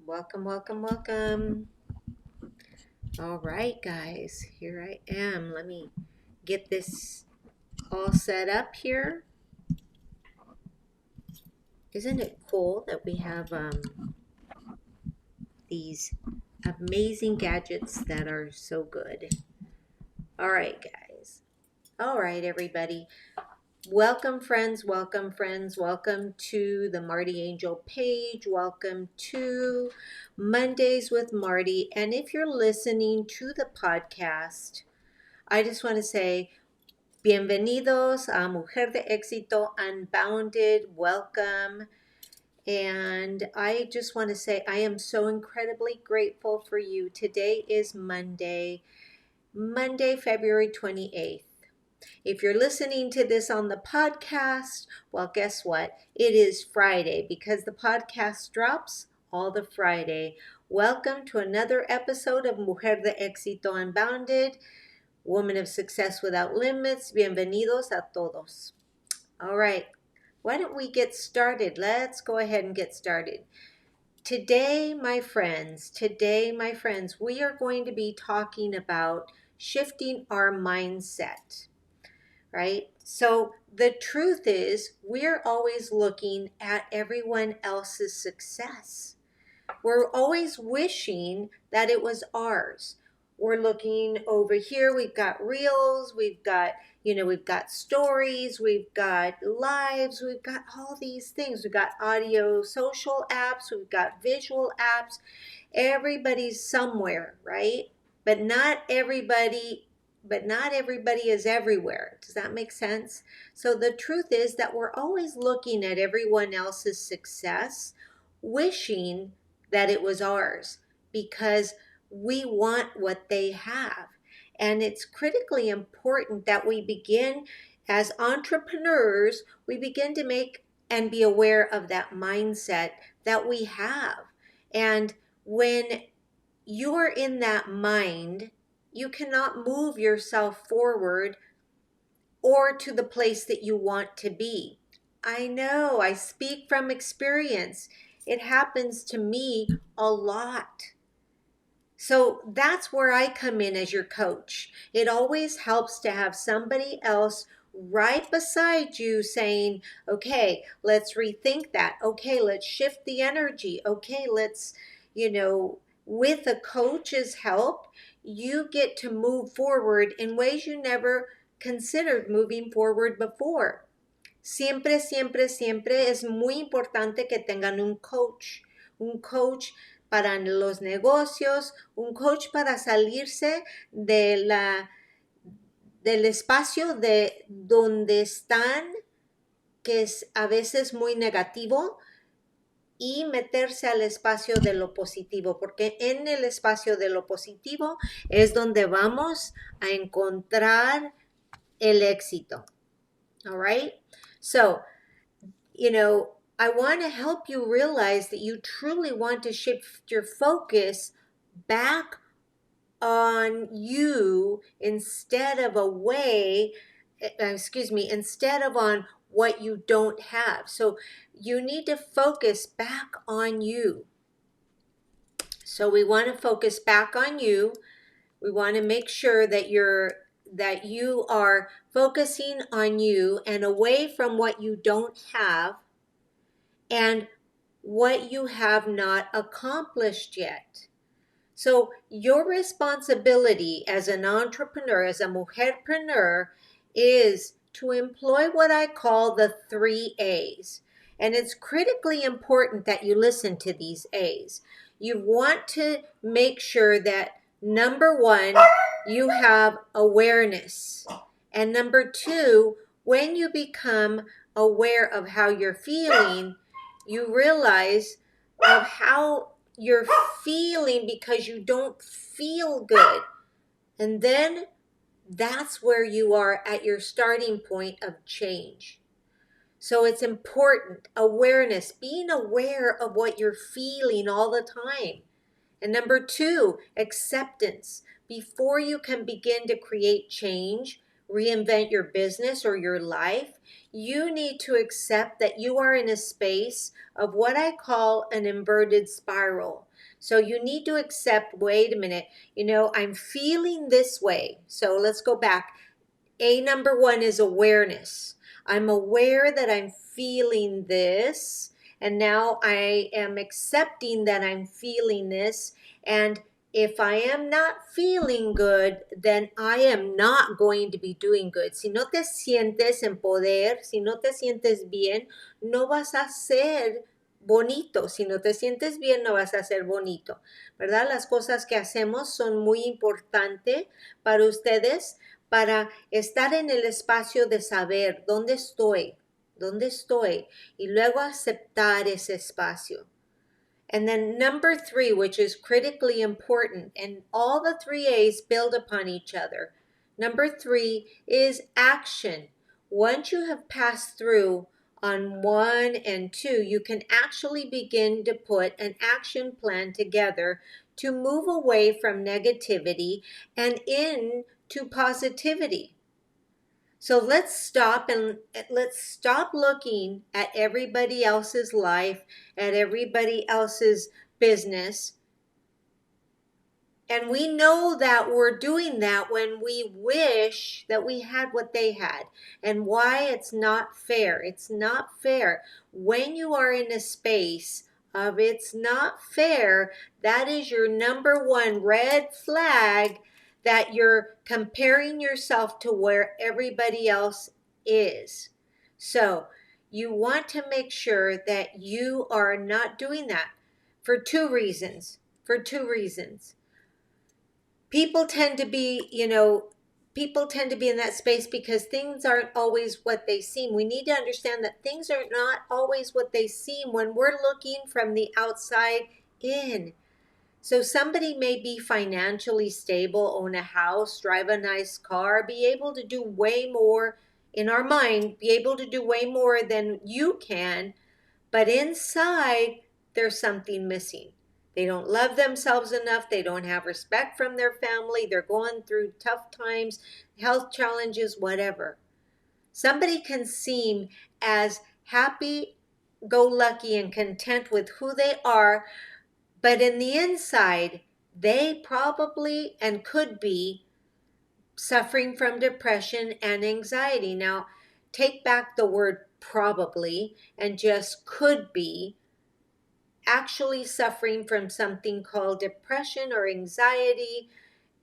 Welcome, welcome, welcome. All right, guys, here I am. Let me get this all set up here. Isn't it cool that we have these amazing gadgets that are so good? All right, guys. All right, everybody. Welcome, friends. Welcome, friends. Welcome to the Marty Angel page. Welcome to Mondays with Marty. And if you're listening to the podcast, I just want to say, bienvenidos a Mujer de Éxito Unbounded. Welcome. And I just want to say, I am so incredibly grateful for you. Today is Monday, February 28th. If you're listening to this on the podcast, well, guess what? It is Friday because the podcast drops all the Friday. Welcome to another episode of Mujer de Éxito Unbounded, Woman of Success Without Limits. Bienvenidos a todos. All right, why don't we get started? Let's go ahead and get started. Today, my friends, we are going to be talking about shifting our mindset. Right? So the truth is, we're always looking at everyone else's success. We're always wishing that it was ours. We're looking over here, we've got reels, we've got stories, we've got lives, we've got all these things. We've got audio, social apps, we've got visual apps. Everybody's somewhere, right? But not everybody is everywhere. Does that make sense? So the truth is that we're always looking at everyone else's success, wishing that it was ours because we want what they have. And it's critically important that we begin as entrepreneurs, we begin to make and be aware of that mindset that we have. And when you're in that mind, you cannot move yourself forward or to the place that you want to be. I know, I speak from experience. It happens to me a lot. So that's where I come in as your coach. It always helps to have somebody else right beside you saying, okay, let's rethink that. Okay, let's shift the energy. Okay, let's, with a coach's help, you get to move forward in ways you never considered moving forward before. Siempre, siempre, siempre es muy importante que tengan un coach para los negocios, un coach para salirse del espacio de donde están, que es a veces muy negativo, y meterse al espacio de lo positivo, porque en el espacio de lo positivo es donde vamos a encontrar el éxito. All right? So, I want to help you realize that you truly want to shift your focus back on you instead of instead of on what you don't have. So you need to focus back on you. So we want to focus back on you. We want to make sure that you are focusing on you and away from what you don't have and what you have not accomplished yet. So your responsibility as an entrepreneur, as a mujerpreneur, is to employ what I call the 3 A's. And it's critically important that you listen to these A's. You want to make sure that, number 1, you have awareness. And number 2, when you become aware of how you're feeling, you realize of how you're feeling because you don't feel good. And then that's where you are at your starting point of change. So it's important, awareness, being aware of what you're feeling all the time. And number 2, acceptance. Before you can begin to create change, reinvent your business or your life, you need to accept that you are in a space of what I call an inverted spiral. So you need to accept, wait a minute, I'm feeling this way. So let's go back. Number 1 is awareness. I'm aware that I'm feeling this, and now I am accepting that I'm feeling this. And if I am not feeling good, then I am not going to be doing good. Si no te sientes en poder, si no te sientes bien, no vas a ser bonito. Si no te sientes bien, no vas a ser bonito, ¿verdad? Las cosas que hacemos son muy importantes para ustedes, para estar en el espacio de saber dónde estoy, y luego aceptar ese espacio. And then number 3, which is critically important, and all the 3 A's build upon each other. Number 3 is action. Once you have passed through on 1 and 2, you can actually begin to put an action plan together to move away from negativity and into positivity. So let's stop looking at everybody else's life, at everybody else's business. And we know that we're doing that when we wish that we had what they had, and why it's not fair. It's not fair. When you are in a space of it's not fair, that is your number 1 red flag, that you're comparing yourself to where everybody else is. So you want to make sure that you are not doing that for 2 reasons. People tend to be, in that space because things aren't always what they seem. We need to understand that things are not always what they seem when we're looking from the outside in. So somebody may be financially stable, own a house, drive a nice car, be able to do way more in our mind, be able to do way more than you can, but inside there's something missing. They don't love themselves enough. They don't have respect from their family. They're going through tough times, health challenges, whatever. Somebody can seem as happy, go lucky, and content with who they are, but in the inside, they probably and could be suffering from depression and anxiety. Now, take back the word probably and just could be actually suffering from something called depression or anxiety,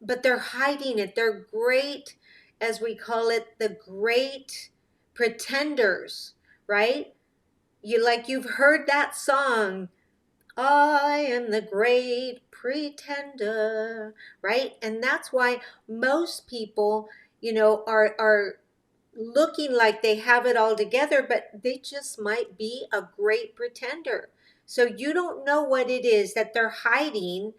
but they're hiding it. They're great, as we call it, the great pretenders, right? You've heard that song, I am the great pretender, right? And that's why most people, are looking like they have it all together, but they just might be a great pretender. So you don't know what it is that they're hiding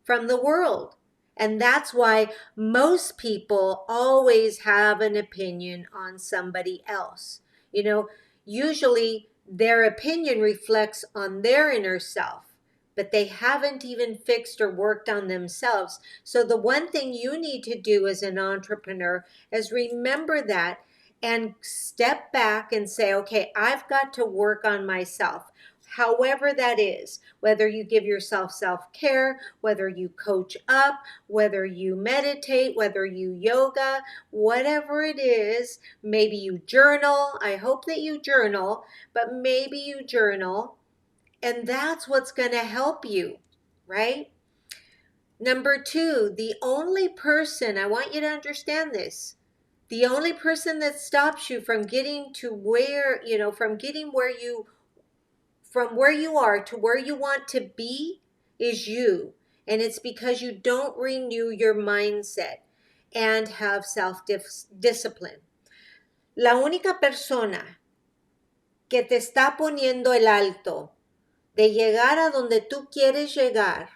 from the world. And that's why most people always have an opinion on somebody else. Usually their opinion reflects on their inner self, but they haven't even fixed or worked on themselves. So the one thing you need to do as an entrepreneur is remember that and step back and say, okay, I've got to work on myself. However that is, whether you give yourself self-care, whether you coach up, whether you meditate, whether you yoga, whatever it is, maybe you journal. I hope that you journal, but maybe you journal, and that's what's going to help you, right? Number 2, the only person, I want you to understand this, the only person that stops you from getting to where, from where you are to where you want to be is you. And it's because you don't renew your mindset and have self-discipline. La única persona que te está poniendo el alto de llegar a donde tú quieres llegar,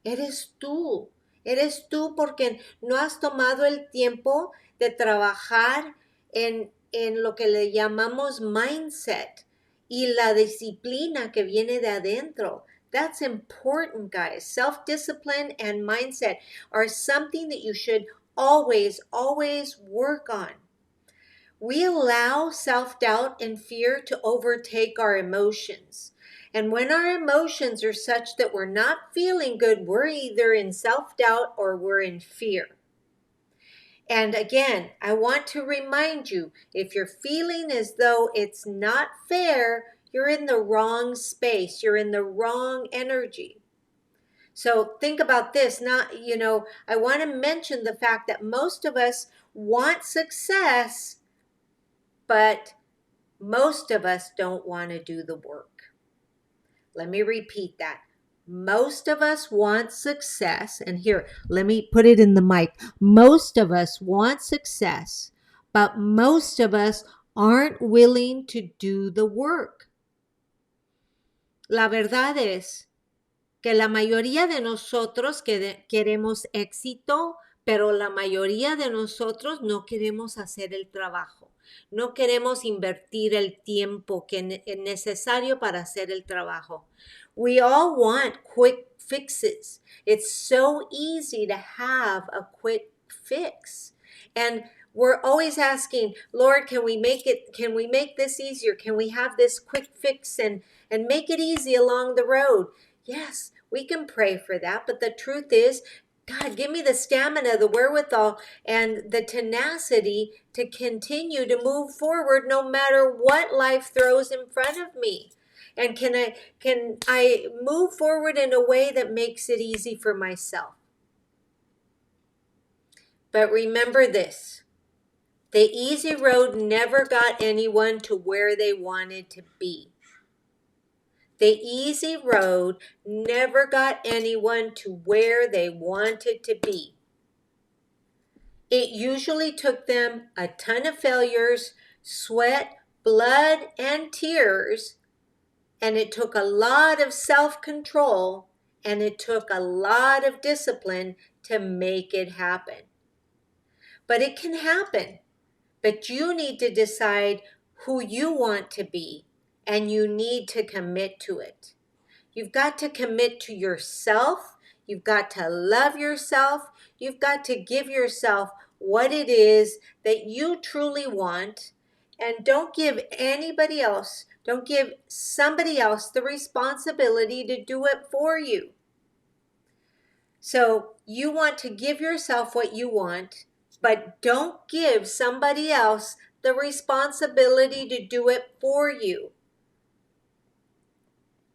eres tú. Eres tú porque no has tomado el tiempo de trabajar en lo que le llamamos mindset y la disciplina que viene de adentro. That's important, guys. Self-discipline and mindset are something that you should always, always work on. We allow self-doubt and fear to overtake our emotions. And when our emotions are such that we're not feeling good, we're either in self-doubt or we're in fear. And again, I want to remind you, if you're feeling as though it's not fair, you're in the wrong space. You're in the wrong energy. So think about this. I want to mention the fact that most of us want success, but most of us don't want to do the work. Let me repeat that. Most of us want success. And here, let me put it in the mic. Most of us want success, but most of us aren't willing to do the work. La verdad es que la mayoría de nosotros queremos éxito, pero la mayoría de nosotros no queremos hacer el trabajo. No queremos invertir el tiempo que es necesario para hacer el trabajo. We all want quick fixes. It's so easy to have a quick fix. And we're always asking, Lord, can we make this easier? Can we have this quick fix and make it easy along the road? Yes, we can pray for that, but the truth is, God, give me the stamina, the wherewithal, and the tenacity to continue to move forward no matter what life throws in front of me. And can I move forward in a way that makes it easy for myself? But remember this, the easy road never got anyone to where they wanted to be. The easy road never got anyone to where they wanted to be. It usually took them a ton of failures, sweat, blood, and tears, and it took a lot of self-control, and it took a lot of discipline to make it happen. But it can happen. But you need to decide who you want to be, and you need to commit to it. You've got to commit to yourself. You've got to love yourself. You've got to give yourself what it is that you truly want. And don't give anybody else, don't give somebody else the responsibility to do it for you. So you want to give yourself what you want, but don't give somebody else the responsibility to do it for you.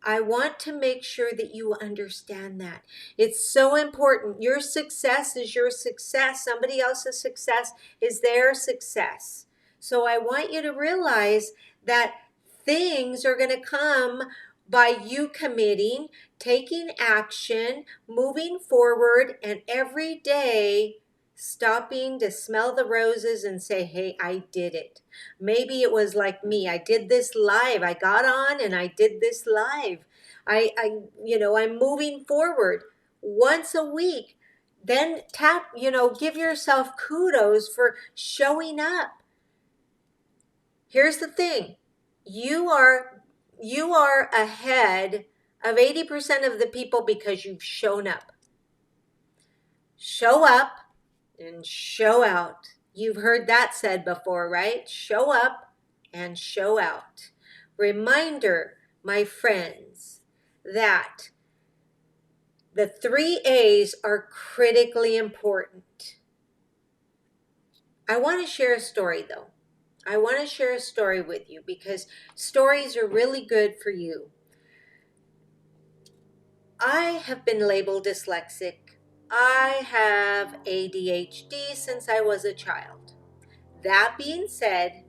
I want to make sure that you understand that. It's so important. Your success is your success. Somebody else's success is their success. So I want you to realize that things are going to come by you committing, taking action, moving forward, and every day stopping to smell the roses and say, hey, I did it. Maybe it was like me. I did this live. I got on and I did this live. I'm moving forward once a week. Then give yourself kudos for showing up. Here's the thing. You are ahead of 80% of the people because you've shown up. Show up and show out. You've heard that said before, right? Show up and show out. Reminder, my friends, that the 3 A's are critically important. I want to share a story though. I want to share a story with you because stories are really good for you. I have been labeled dyslexic. I have ADHD since I was a child. That being said,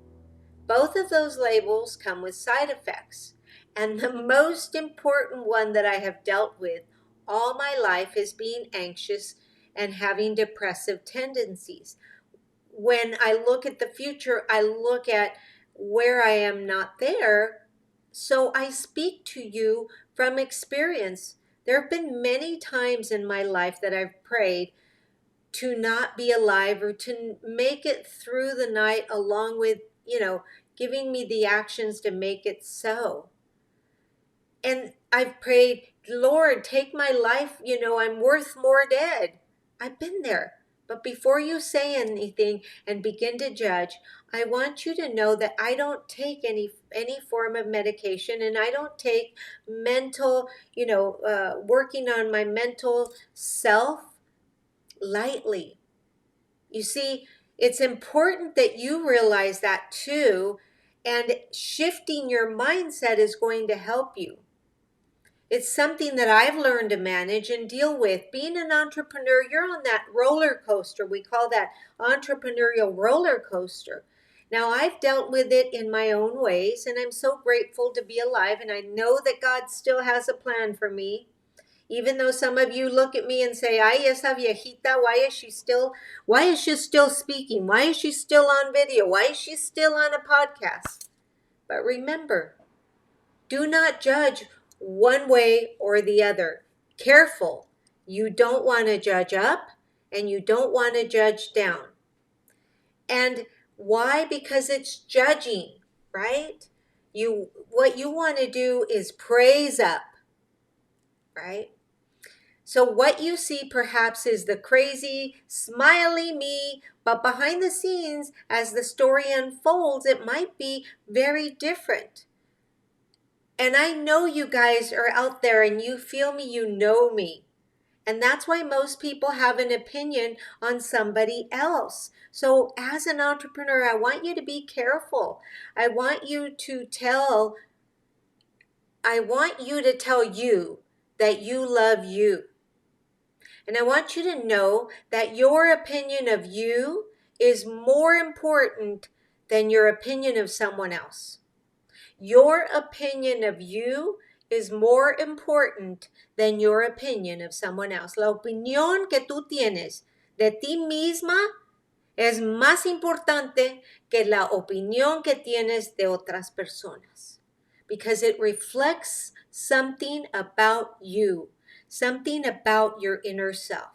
both of those labels come with side effects. And the most important one that I have dealt with all my life is being anxious and having depressive tendencies. When I look at the future, I look at where I am not there. So I speak to you from experience. There have been many times in my life that I've prayed to not be alive or to make it through the night along with, giving me the actions to make it so. And I've prayed, Lord, take my life, I'm worth more dead. I've been there. But before you say anything and begin to judge, I want you to know that I don't take any form of medication, and I don't take mental, working on my mental self lightly. You see, it's important that you realize that too, and shifting your mindset is going to help you. It's something that I've learned to manage and deal with. Being an entrepreneur, you're on that roller coaster. We call that entrepreneurial roller coaster. Now, I've dealt with it in my own ways, and I'm so grateful to be alive, and I know that God still has a plan for me. Even though some of you look at me and say, "Ay, esa viejita, why is she still speaking? Why is she still on video? Why is she still on a podcast?" But remember, do not judge one way or the other. Careful. You don't want to judge up and you don't want to judge down. And why? Because it's judging, right? What you want to do is praise up, right? So what you see perhaps is the crazy, smiley me, but behind the scenes, as the story unfolds, it might be very different. And I know you guys are out there and you feel me, you know me. And that's why most people have an opinion on somebody else. So as an entrepreneur, I want you to be careful. I want you to tell you that you love you. And I want you to know that your opinion of you is more important than your opinion of someone else. Your opinion of you is more important than your opinion of someone else. La opinión que tú tienes de ti misma es más importante que la opinión que tienes de otras personas, because it reflects something about you, something about your inner self.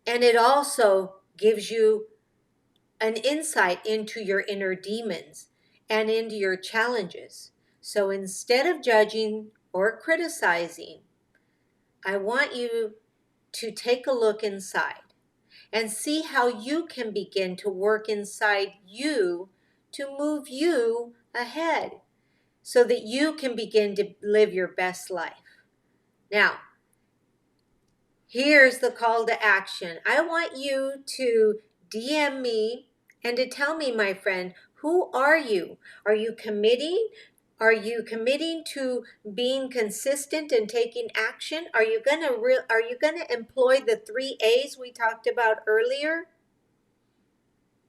And it also gives you an insight into your inner demons and into your challenges. So instead of judging or criticizing, I want you to take a look inside and see how you can begin to work inside you to move you ahead so that you can begin to live your best life. Now, here's the call to action. I want you to DM me and to tell me, my friend, who are you? Are you committing? Are you committing to being consistent and taking action? Are you gonna employ the 3 A's we talked about earlier?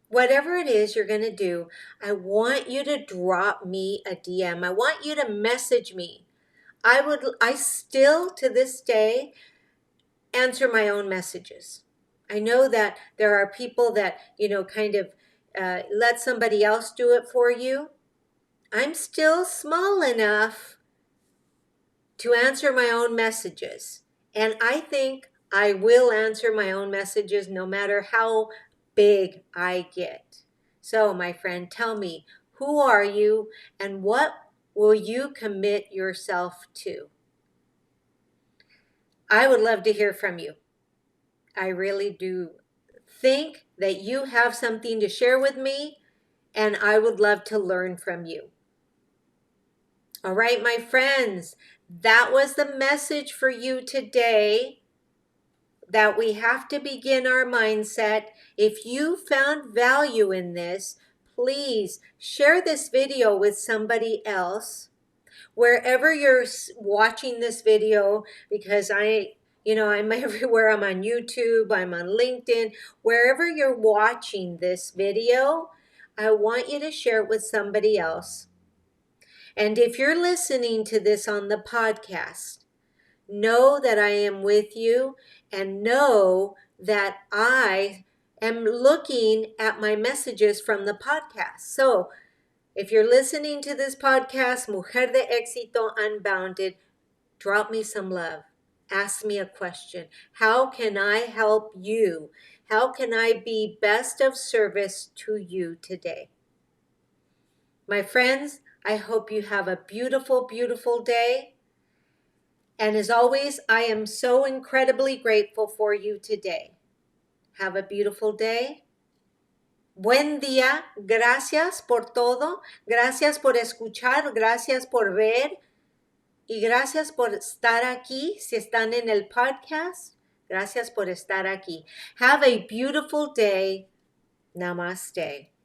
Whatever it is you're gonna do, I want you to drop me a DM. I want you to message me. I still to this day answer my own messages. I know that there are people that, let somebody else do it for you. I'm still small enough to answer my own messages. And I think I will answer my own messages no matter how big I get. So, my friend, tell me, who are you and what will you commit yourself to? I would love to hear from you. I really do think that you have something to share with me, and I would love to learn from you. All right, my friends, that was the message for you today, that we have to begin our mindset. If you found value in this, please share this video with somebody else. Wherever you're watching this video, because I'm everywhere. I'm on YouTube, I'm on LinkedIn. Wherever you're watching this video, I want you to share it with somebody else. And if you're listening to this on the podcast, know that I am with you, and know that I am looking at my messages from the podcast. So if you're listening to this podcast, Mujer de Éxito Unbounded, drop me some love. Ask me a question. How can I help you? How can I be best of service to you today? My friends, I hope you have a beautiful, beautiful day. And as always, I am so incredibly grateful for you today. Have a beautiful day. Buen día. Gracias por todo. Gracias por escuchar. Gracias por ver. Y gracias por estar aquí. Si están en el podcast, gracias por estar aquí. Have a beautiful day. Namaste.